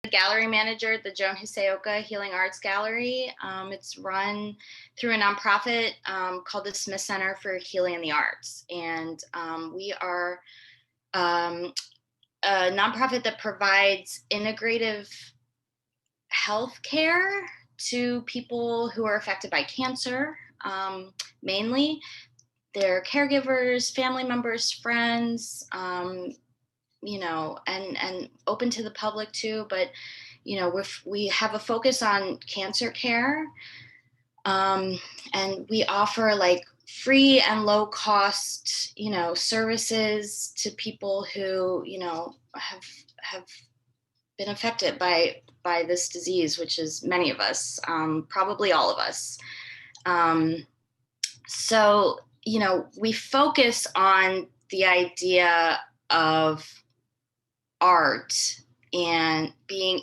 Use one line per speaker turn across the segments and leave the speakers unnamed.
gallery manager at the Joan Hisaoka Healing Arts Gallery. It's run through a nonprofit called the Smith Center for Healing in the Arts. And we are a nonprofit that provides integrative health care to people who are affected by cancer, mainly. Their caregivers, family members, friends, you know, and open to the public too. But, you know, we have a focus on cancer care, and we offer like free and low cost, you know, services to people who, you know, have been affected by this disease, which is many of us, probably all of us. So, you know, we focus on the idea of art and being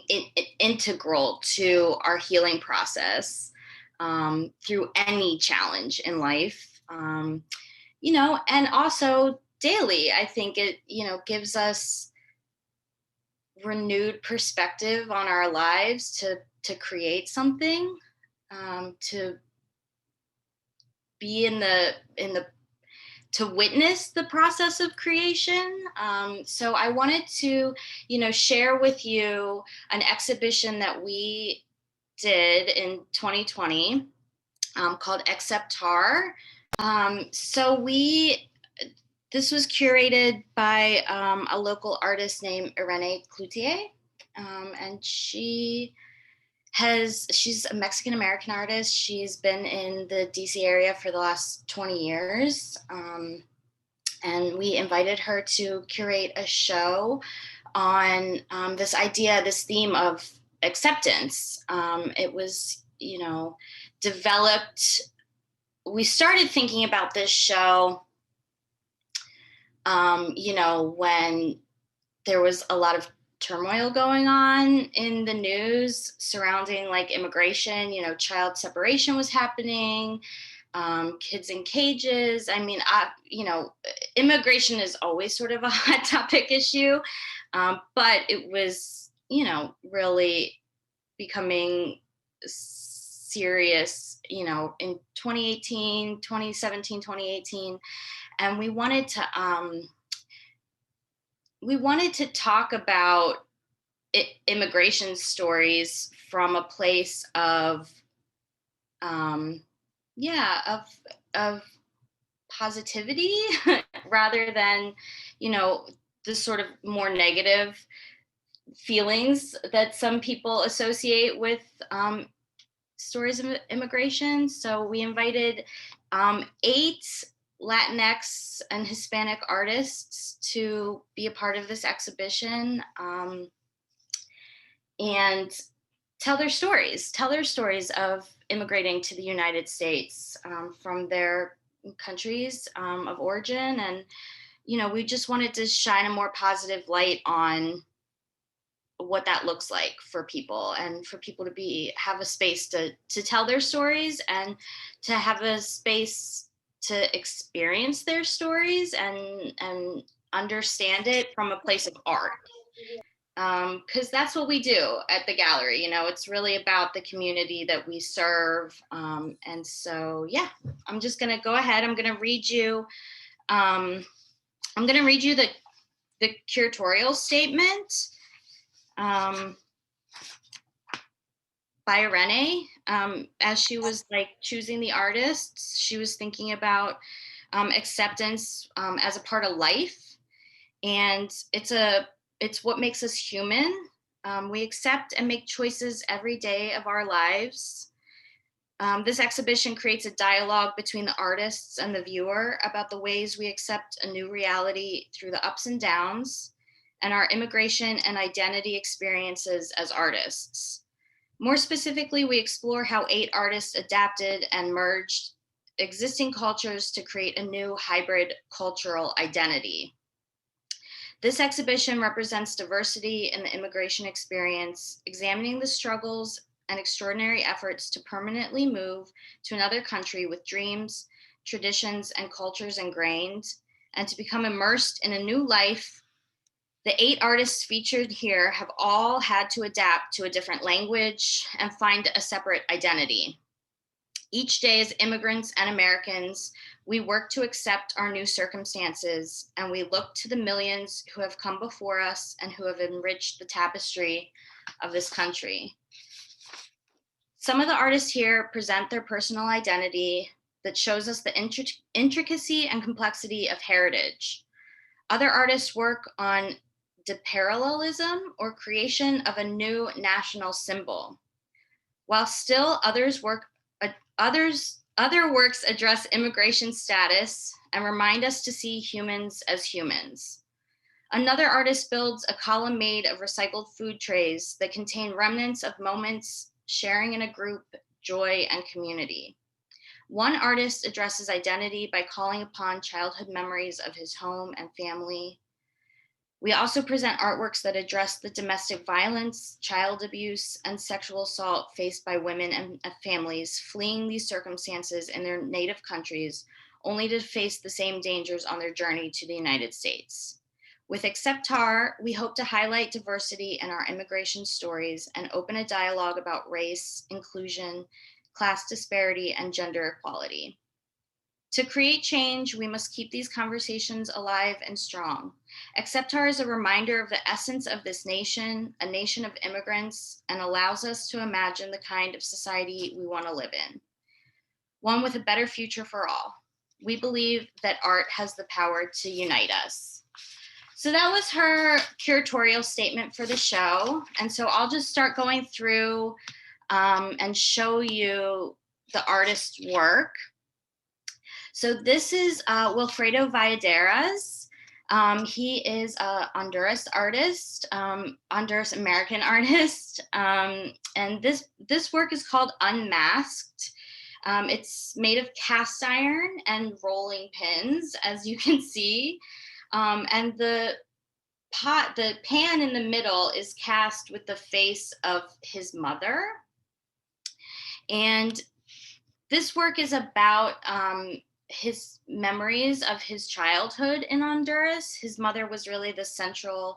integral to our healing process through any challenge in life, you know, and also daily. I think it, you know, gives us renewed perspective on our lives to create something, to be in the to witness the process of creation. So I wanted to, you know, share with you an exhibition that we did in 2020 called Acceptar. This was curated by a local artist named Irene cloutier, and she's a Mexican-American artist. She's been in the DC area for the last 20 years. And we invited her to curate a show on this theme of acceptance. It was, you know, developed. We started thinking about this show, you know, when there was a lot of turmoil going on in the news surrounding like immigration. You know, child separation was happening, kids in cages. I mean, you know, immigration is always sort of a hot topic issue, but it was, you know, really becoming serious, you know, in 2018, 2017, 2018. And we wanted to talk about immigration stories from a place of, of positivity rather than, you know, the sort of more negative feelings that some people associate with stories of immigration. So we invited 8 Latinx and Hispanic artists to be a part of this exhibition, and tell their stories of immigrating to the United States from their countries of origin. And, you know, we just wanted to shine a more positive light on what that looks like for people, and for people to have a space to tell their stories, and to have a space to experience their stories and understand it from a place of art. Because that's what we do at the gallery. You know, it's really about the community that we serve. And so, yeah, I'm just going to go ahead. I'm going to read you the curatorial statement by Irene. As she was like choosing the artists, she was thinking about acceptance as a part of life. And it's what makes us human. We accept and make choices every day of our lives. This exhibition creates a dialogue between the artists and the viewer about the ways we accept a new reality through the ups and downs, and our immigration and identity experiences as artists. More specifically, we explore how 8 artists adapted and merged existing cultures to create a new hybrid cultural identity. This exhibition represents diversity in the immigration experience, examining the struggles and extraordinary efforts to permanently move to another country with dreams, traditions, and cultures ingrained, and to become immersed in a new life The 8 artists featured here have all had to adapt to a different language and find a separate identity. Each day as immigrants and Americans, we work to accept our new circumstances, and we look to the millions who have come before us and who have enriched the tapestry of this country. Some of the artists here present their personal identity that shows us the intricacy and complexity of heritage. Other artists work on deparallelism or creation of a new national symbol. While still other works address immigration status and remind us to see humans as humans. Another artist builds a column made of recycled food trays that contain remnants of moments sharing in a group, joy, and community. One artist addresses identity by calling upon childhood memories of his home and family. We also present artworks that address the domestic violence, child abuse, and sexual assault faced by women and families fleeing these circumstances in their native countries, only to face the same dangers on their journey to the United States. With Acceptar, we hope to highlight diversity in our immigration stories and open a dialogue about race, inclusion, class disparity, and gender equality. To create change, we must keep these conversations alive and strong. Acceptar is a reminder of the essence of this nation, a nation of immigrants, and allows us to imagine the kind of society we want to live in, one with a better future for all. We believe that art has the power to unite us. So that was her curatorial statement for the show. And so I'll just start going through and show you the artist's work. So this is Wilfredo Viaderas. He is a Honduras artist, Honduras American artist. And this work is called Unmasked. It's made of cast iron and rolling pins, as you can see. And the pan in the middle is cast with the face of his mother. And this work is about his memories of his childhood in Honduras. His mother was really the central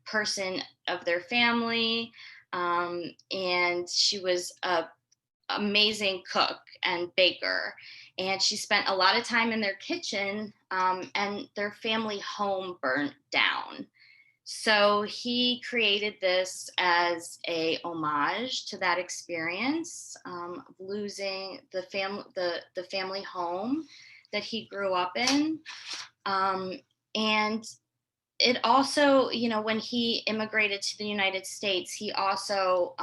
person of their family. And she was an amazing cook and baker. And she spent a lot of time in their kitchen, and their family home burnt down. So he created this as a homage to that experience of losing the family home that he grew up in. And it also, you know, when he immigrated to the United States, he also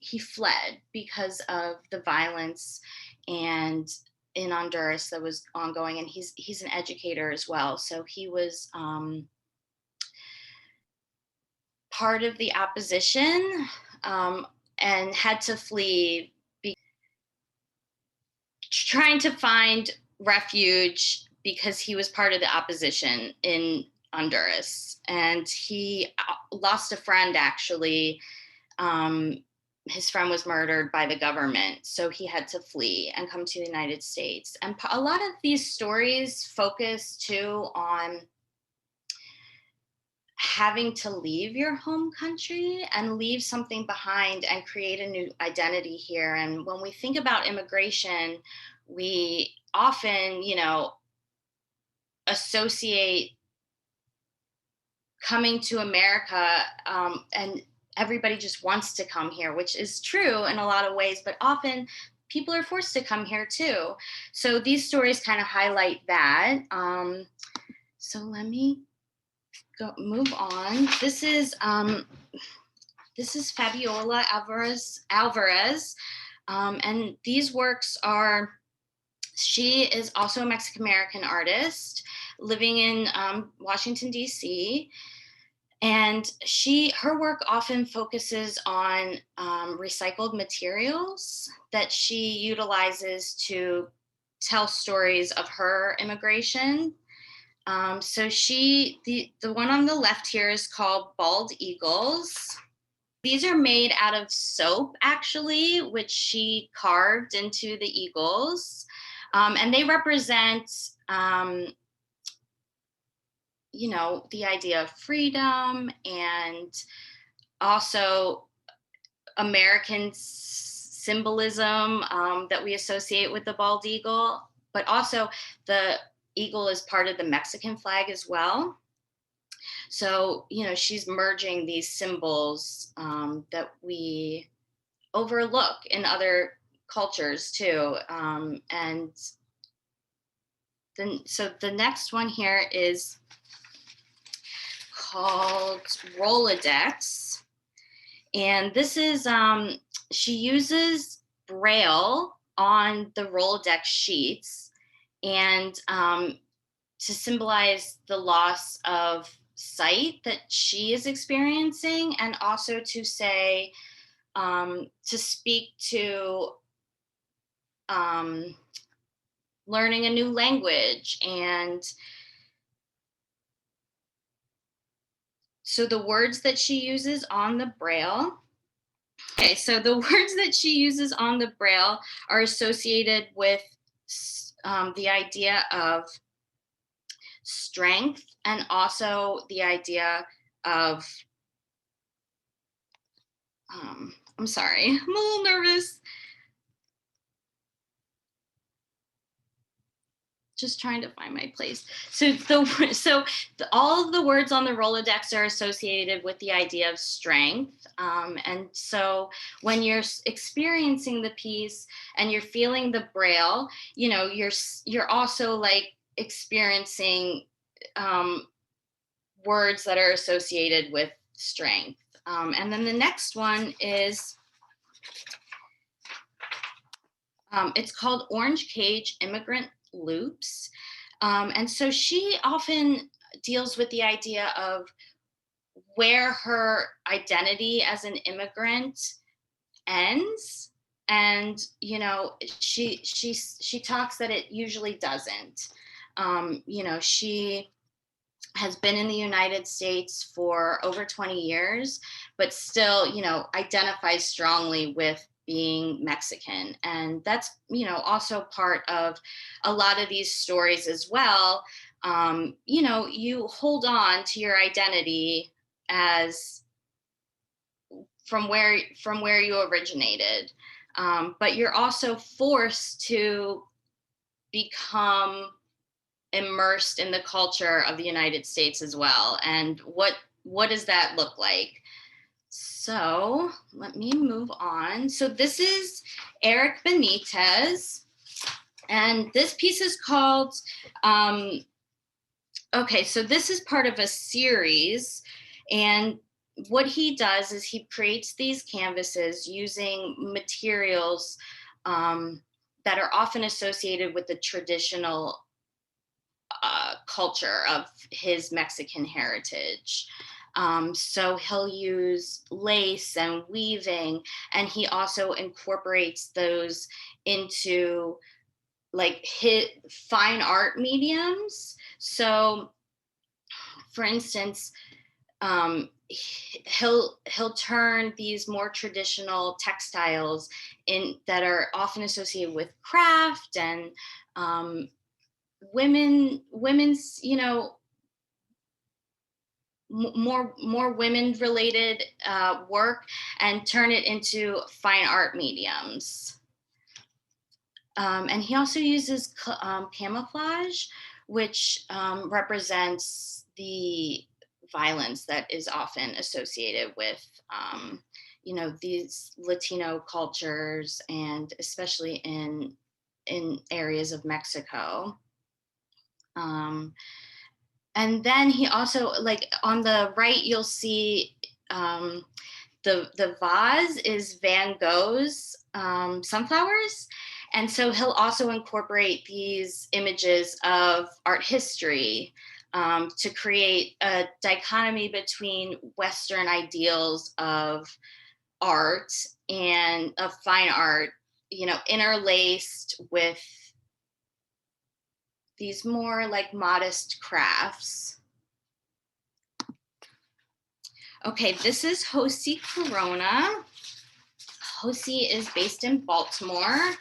he fled because of the violence and in Honduras that was ongoing. And he's an educator as well, so he was part of the opposition and had to flee, trying to find refuge because he was part of the opposition in Honduras. And he lost a friend, actually. His friend was murdered by the government, so he had to flee and come to the United States. And a lot of these stories focus too on having to leave your home country and leave something behind and create a new identity here. And when we think about immigration, we often, you know, associate coming to America, and everybody just wants to come here, which is true in a lot of ways, but often people are forced to come here too. So these stories kind of highlight that. So let me move on. This is Fabiola Alvarez, and these works are. She is also a Mexican American artist living in Washington, D.C. And her work often focuses on recycled materials that she utilizes to tell stories of her immigration. So the one on the left here is called Bald Eagles. These are made out of soap, actually, which she carved into the eagles. And they represent you know, the idea of freedom and also American symbolism that we associate with the bald eagle, but also the eagle is part of the Mexican flag as well. So, you know, she's merging these symbols that we overlook in other cultures too. And then, so the next one here is called Rolodex. And this is, she uses Braille on the Rolodex sheets and to symbolize the loss of sight that she is experiencing, and also to say, to speak to learning a new language. And so the words that she uses on the Braille, okay, so the words that she uses on the Braille are associated with the idea of strength, and also the idea of, I'm sorry, I'm a little nervous. Just trying to find my place. So all of the words on the Rolodex are associated with the idea of strength. And so when you're experiencing the piece and you're feeling the Braille, you know, you're also like experiencing words that are associated with strength. And then the next one is, it's called Orange Cage Immigrant Loops. And so she often deals with the idea of where her identity as an immigrant ends. And, you know, she talks that it usually doesn't. You know, she has been in the United States for over 20 years, but still, you know, identifies strongly with being Mexican. And that's, you know, also part of a lot of these stories as well. You know, you hold on to your identity as from where you originated. But you're also forced to become immersed in the culture of the United States as well. And what does that look like? So let me move on. So this is Eric Benitez, and this piece is called, okay, so this is part of a series, and what he does is he creates these canvases using materials that are often associated with the traditional culture of his Mexican heritage. So he'll use lace and weaving, and he also incorporates those into like fine art mediums. So, for instance, he'll turn these more traditional textiles in that are often associated with craft and women's, you know, more women related work, and turn it into fine art mediums. And he also uses camouflage, which represents the violence that is often associated with you know, these Latino cultures, and especially in areas of Mexico. And then he also, like on the right, you'll see the vase is Van Gogh's sunflowers. And so he'll also incorporate these images of art history to create a dichotomy between Western ideals of art and of fine art, you know, interlaced with these more like modest crafts. Okay, this is Josie Corona. Josie is based in Baltimore,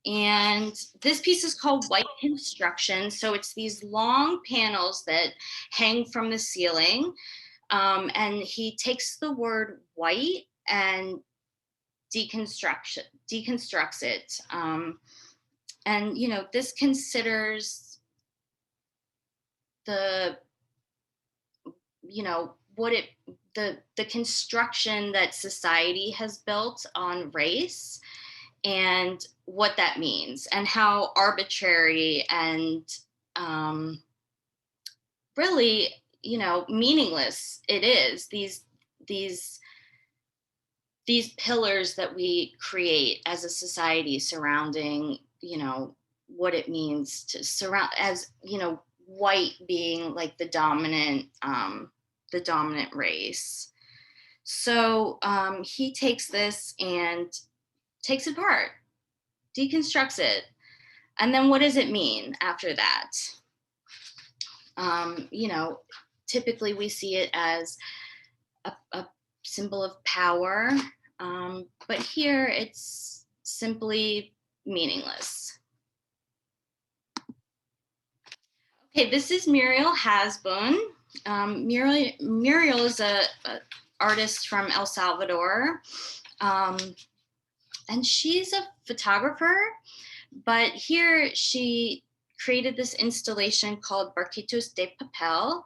And this piece is called White Construction. So it's these long panels that hang from the ceiling. And he takes the word white and deconstructs it. And, you know, this considers the, you know, the construction that society has built on race and what that means and how arbitrary and really, you know, meaningless it is. These these pillars that we create as a society surrounding, you know, what it means to surround, as you know, white being like the dominant race. So he takes this and takes it apart, deconstructs it, and then what does it mean after that? You know, typically we see it as a symbol of power, but here it's simply meaningless. Okay, this is Muriel Hasbun. Muriel is a artist from El Salvador, and she's a photographer, but here she created this installation called Barquitos de Papel.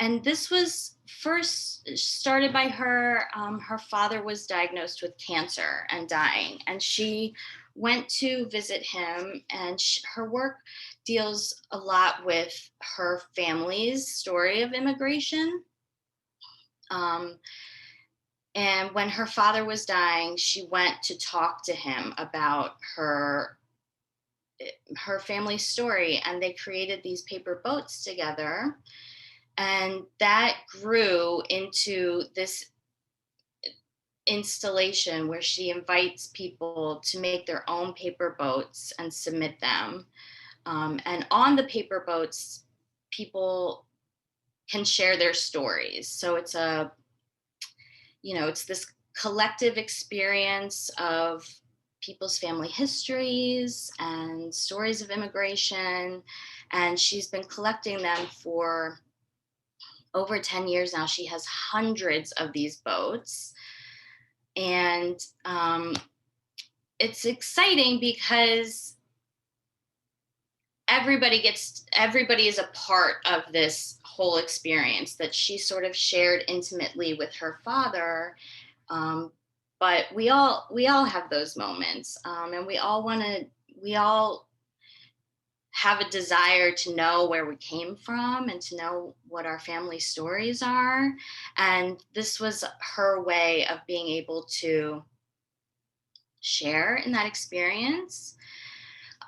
And this was first started by her. Her father was diagnosed with cancer and dying, and she went to visit him. And her work deals a lot with her family's story of immigration. And when her father was dying, she went to talk to him about her family story, and they created these paper boats together. And that grew into this installation where she invites people to make their own paper boats and submit them. And on the paper boats, people can share their stories. So it's it's this collective experience of people's family histories and stories of immigration. And she's been collecting them for over 10 years now. She has hundreds of these boats. And it's exciting because everybody is a part of this whole experience that she sort of shared intimately with her father. But we all have those moments, and we all have a desire to know where we came from and to know what our family stories are. And this was her way of being able to share in that experience.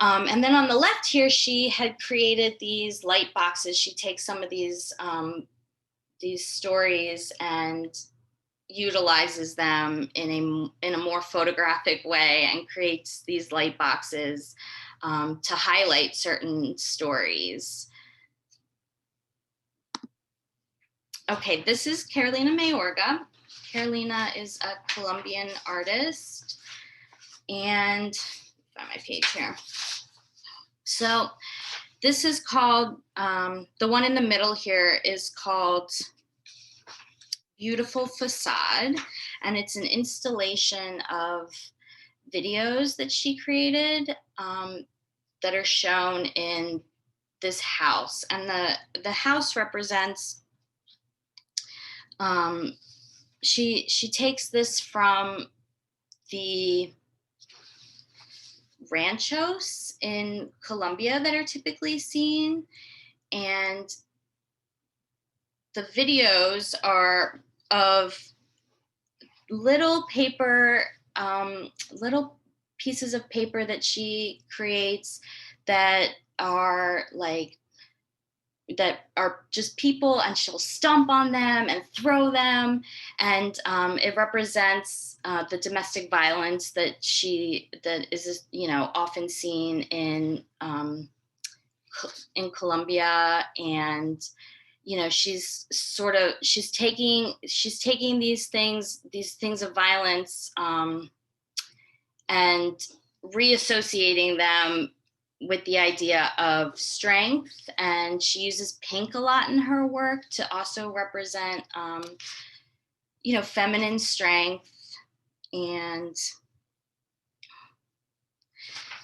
And then on the left here, she had created these light boxes. She takes some of these stories and utilizes them in a more photographic way and creates these light boxes to highlight certain stories. Okay, this is Carolina Mayorga. Carolina is a Colombian artist, and find my page here. So this is called, the one in the middle here is called Beautiful Facade, and it's an installation of videos that she created that are shown in this house. And the house represents, she takes this from the ranchos in Colombia that are typically seen. And the videos are of little paper, little pieces of paper that she creates that are just people, and she'll stomp on them and throw them. And it represents the domestic violence that is, often seen in Colombia. And she's taking these things of violence, and reassociating them with the idea of strength. And she uses pink a lot in her work to also represent, feminine strength. And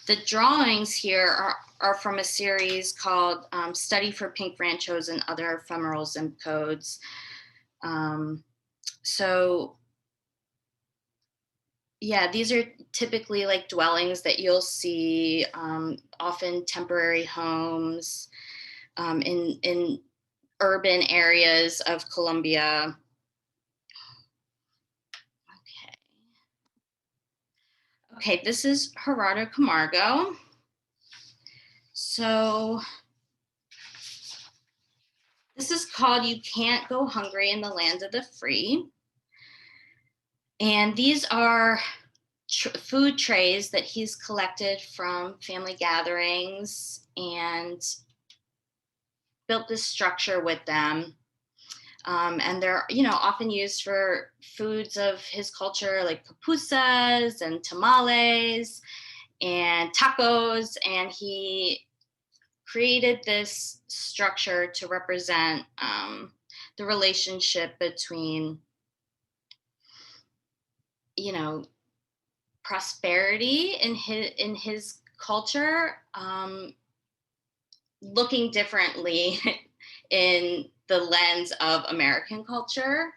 the drawings here are from a series called Study for Pink Ranchos and Other Ephemeral Zip Codes. So yeah, these are typically like dwellings that you'll see, often temporary homes in urban areas of Colombia. Okay, this is Jorge Camargo. So this is called You Can't Go Hungry in the Land of the Free. And these are food trays that he's collected from family gatherings and built this structure with them. And they're, often used for foods of his culture, like pupusas and tamales and tacos. And he created this structure to represent the relationship between, prosperity in his culture, looking differently in the lens of American culture.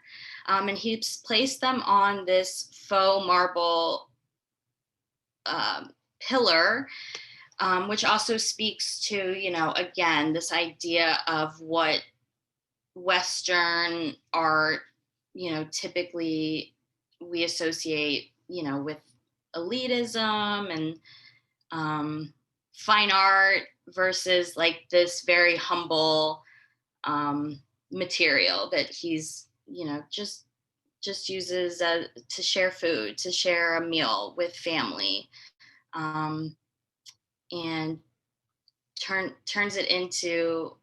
And he's placed them on this faux marble pillar, which also speaks to, again, this idea of what Western art, typically we associate, with elitism and fine art versus like this very humble material that he's, just uses to share food, to share a meal with family, and turns it into,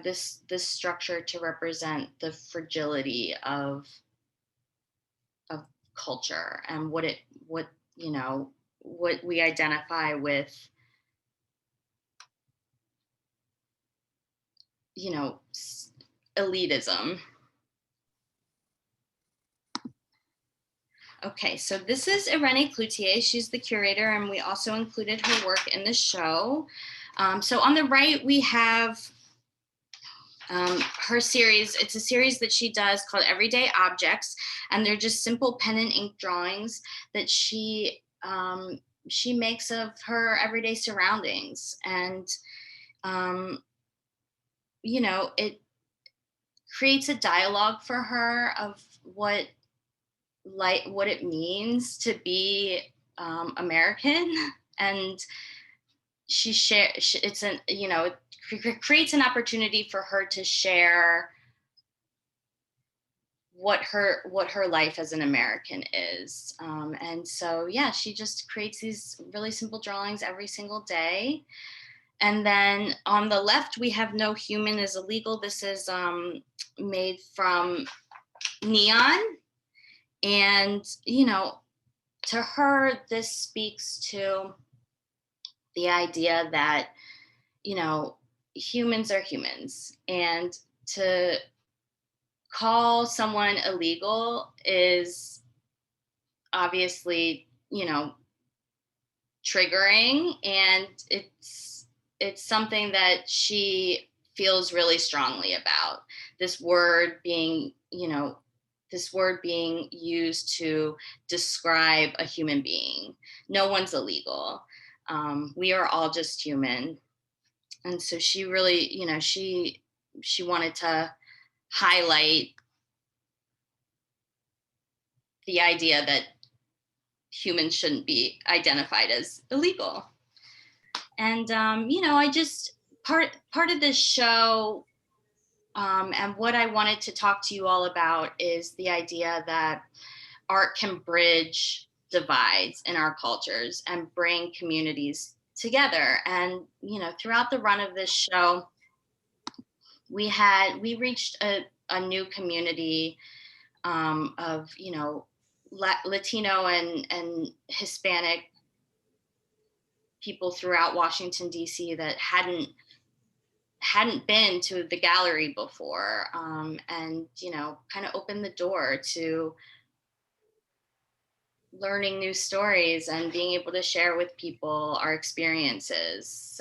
this structure to represent the fragility of culture and what we identify with, elitism. Okay, so this is Irene Cloutier. She's the curator, and we also included her work in the show. So on the right, we have her series. It's a series that she does called Everyday Objects, and they're just simple pen and ink drawings that she makes of her everyday surroundings. And it creates a dialogue for her of what it means to be American. And it creates an opportunity for her to share what her life as an American is. And so, yeah, she just creates these really simple drawings every single day. And then on the left, we have No Human is Illegal. This is made from neon. And, to her, this speaks to the idea that, humans are humans. And to call someone illegal is obviously, triggering. And it's something that she feels really strongly about. This word being used to describe a human being. No one's illegal. We are all just human. And so she really, she wanted to highlight the idea that humans shouldn't be identified as illegal. And, I just, part of this show, and what I wanted to talk to you all about is the idea that art can bridge divides in our cultures and bring communities together. And, throughout the run of this show, we reached a new community of, Latino and Hispanic people throughout Washington D.C. that hadn't been to the gallery before, and kind of opened the door to learning new stories and being able to share with people our experiences.